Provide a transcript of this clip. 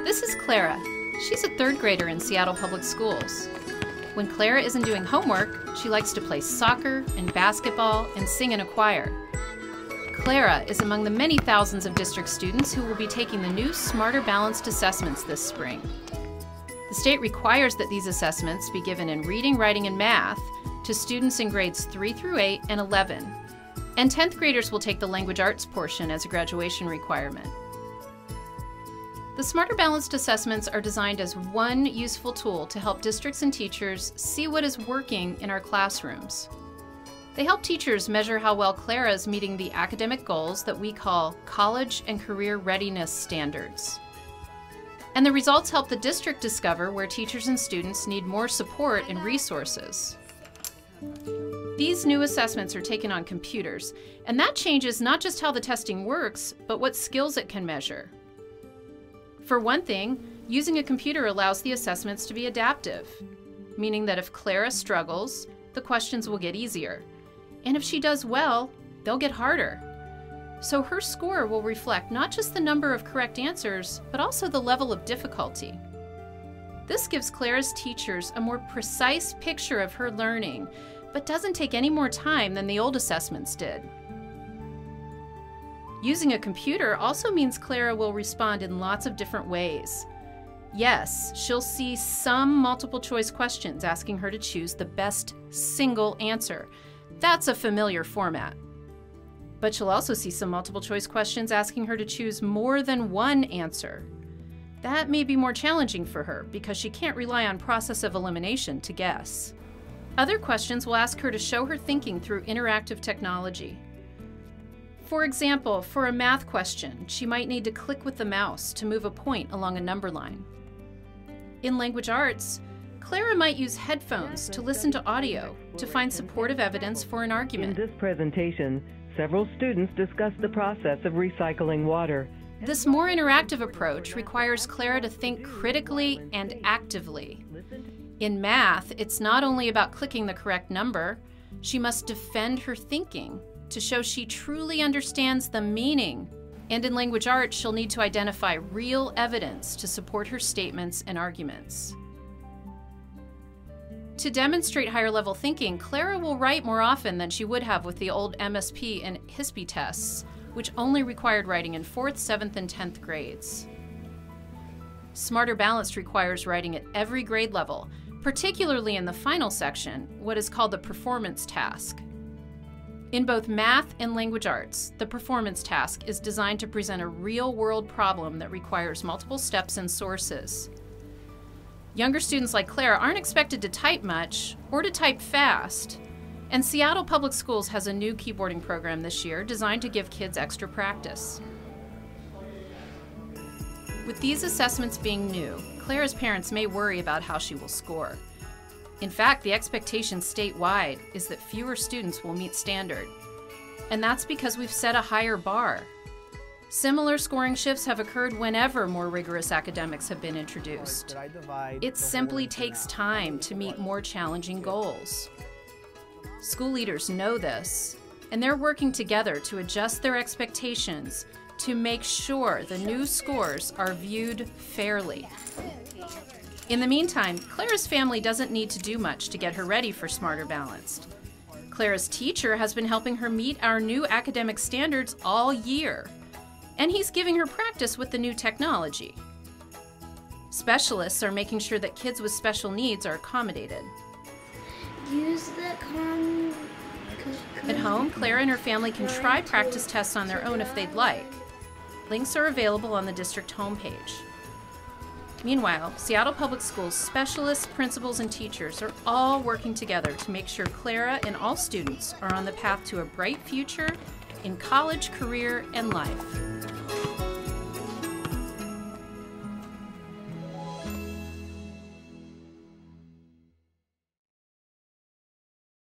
This is Clara. She's a third grader in Seattle Public Schools. When Clara isn't doing homework, she likes to play soccer and basketball and sing in a choir. Clara is among the many thousands of district students who will be taking the new Smarter Balanced assessments this spring. The state requires that these assessments be given in reading, writing, and math to students in grades 3 through 8 and 11. And 10th graders will take the language arts portion as a graduation requirement. The Smarter Balanced assessments are designed as one useful tool to help districts and teachers see what is working in our classrooms. They help teachers measure how well Clara is meeting the academic goals that we call college and career readiness standards. And the results help the district discover where teachers and students need more support and resources. These new assessments are taken on computers, and that changes not just how the testing works, but what skills it can measure. For one thing, using a computer allows the assessments to be adaptive, meaning that if Clara struggles, the questions will get easier. And if she does well, they'll get harder. So her score will reflect not just the number of correct answers, but also the level of difficulty. This gives Clara's teachers a more precise picture of her learning, but doesn't take any more time than the old assessments did. Using a computer also means Clara will respond in lots of different ways. Yes, she'll see some multiple choice questions asking her to choose the best single answer. That's a familiar format. But she'll also see some multiple choice questions asking her to choose more than one answer. That may be more challenging for her because she can't rely on process of elimination to guess. Other questions will ask her to show her thinking through interactive technology. For example, for a math question, she might need to click with the mouse to move a point along a number line. In language arts, Clara might use headphones to listen to audio to find supportive evidence for an argument. In this presentation, several students discussed the process of recycling water. This more interactive approach requires Clara to think critically and actively. In math, it's not only about clicking the correct number, she must defend her thinking to show she truly understands the meaning. And in language arts, she'll need to identify real evidence to support her statements and arguments. To demonstrate higher level thinking, Clara will write more often than she would have with the old MSP and HISP tests, which only required writing in 4th, 7th, and 10th grades. Smarter Balanced requires writing at every grade level, particularly in the final section, what is called the performance task. In both math and language arts, the performance task is designed to present a real-world problem that requires multiple steps and sources. Younger students like Clara aren't expected to type much or to type fast, and Seattle Public Schools has a new keyboarding program this year designed to give kids extra practice. With these assessments being new, Clara's parents may worry about how she will score. In fact, the expectation statewide is that fewer students will meet standard. And that's because we've set a higher bar. Similar scoring shifts have occurred whenever more rigorous academics have been introduced. It simply takes time to meet more challenging goals. School leaders know this, and they're working together to adjust their expectations to make sure the new scores are viewed fairly. In the meantime, Clara's family doesn't need to do much to get her ready for Smarter Balanced. Clara's teacher has been helping her meet our new academic standards all year, and he's giving her practice with the new technology. Specialists are making sure that kids with special needs are accommodated. At home, Clara and her family can try practice tests on their own if they'd like. Links are available on the district homepage. Meanwhile, Seattle Public Schools specialists, principals, and teachers are all working together to make sure Clara and all students are on the path to a bright future in college, career, and life.